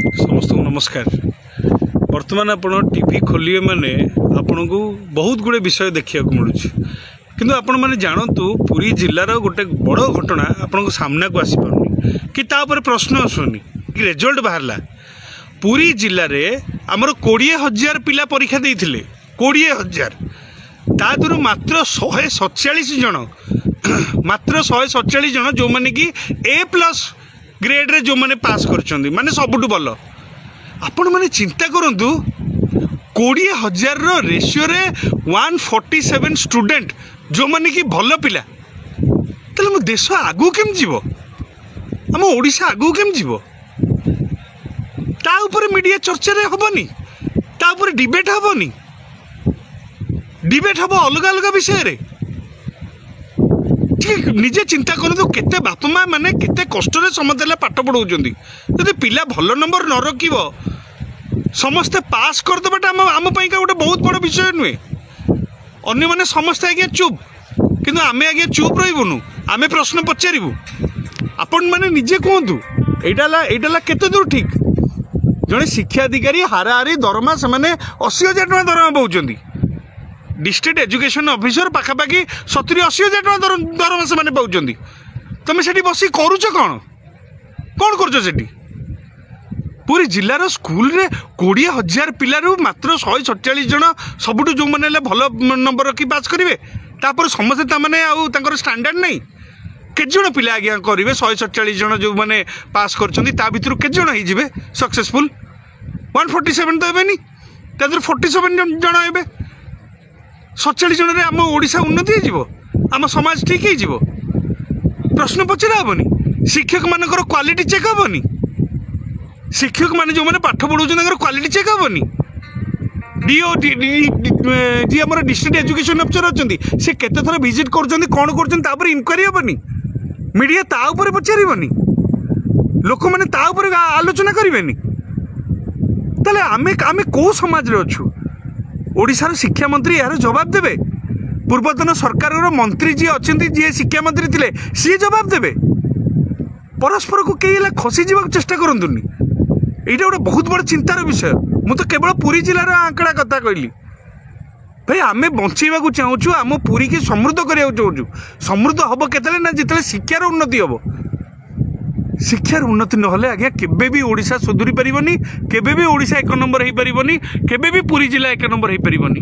समस्त नमस्कार। वर्तमान आप टीवी खोलिए माने आपन को बहुत गुड़े विषय देखा मिलूँ किंतु आपण मैंने जानतु पुरी जिलार गोटे बड़ घटना आपण को सामना को आसी पारनी कि तापर प्रश्न आसुनी रिजल्ट बाहरला पुरी जिले में आमर 20,000 पिला परीक्षा देइथिले 20,000 तादुरु मात्र 147 जन मात्र 147 जन जो माने कि A+ ग्रेड रे जो माने पास करछंदी माने सबुटु भल आपण माने चिंता करंतु 20,000 रो रेशियो रे 147 स्टूडेंट जो माने कि भल पिला तले मो देश आगु केम जीवो हम ओडिशा आगु केम जीवो ता ऊपर मीडिया चर्चा रे हबनी ता ऊपर डिबेट हबनी डिबेट हबो अलग अलग विषय रे निजे चिंता करतु केते बापा माँ मैंने केते कष्ट समझे पाठ पढ़ाऊँ जदि पिला भल नंबर न रख समस्ते पास करदेटा आम गोटे बहुत बड़ विषय नुहे अन्य मैंने समस्ते आज्ञा चुप किंतु आमे आज्ञा चुप रहीबुनु आमे प्रश्न पचारू आपण मैंने निजे कहतु यहाँ केते दूर ठीक जड़े शिक्षा अधिकारी हाराहारी दरमा से 80,000 टका दरमा पाँच डिस्ट्रिक्ट एजुकेशन ऑफिसर पाखापाखि 70-80,000 टका दरमा से पाँच तुम से बस करुच कौन कौन कर पूरी जिलार स्कूल रे 20,000 पिलारू मात्र 147 जन सबुठ जो मैंने भल नंबर रखी पास करेंगे तापर समस्ते आउर स्टैंडर्ड नहीं केत जन पिला आज्ञा करेंगे 147 जन जो मैंने पास कर भितर केत जन हो सक्सेसफुल 147 तो एबेनी तादर 47 जन एबे 47 जन आम ओडिशा उन्नति हो आम समाज ठीक हो प्रश्न पचरा हेनी शिक्षक मानकर क्वालिटी चेक हेनी शिक्षक माने जो मैंने पाठ पढ़ाऊँ क्वालिटी चेक हेनी डीओ जी आम डिस्ट्रिक्ट एजुकेशन अफिसर अच्छा सी केते थर विजिट कर कौन कर इनक्वारी हेनी मीडिया ताऊपर पचारनी लोक मैंने ताऊपर आलोचना करें ताले आमे कौ समाज रे अच्छु ओडिशार शिक्षा मंत्री यार जवाब देवे पूर्वतन सरकार मंत्री जी अच्छा जी शिक्षा मंत्री थे सी जवाब देवे परस्पर को कई खसी जावाक चेष्टा करतुनि यहाँ गोटे बहुत बड़ चिंतार विषय मुझे तो केवल पुरी जिलार आंकड़ा कथा कहली भाई आमे बंचेवा चाहूँ आम पुरी की समृद्ध करने चाहूँ समृद्ध हम केतले ना जिते शिक्षार उन्नति हम शिक्षार उन्नति नहले आज्ञा केबे भी ओडिशा सुधुरी पारिबनी केबे भी ओडिशा 1 नंबर हो पारिबनी केबे भी पुरी जिला 1 नंबर हो पारिबनी।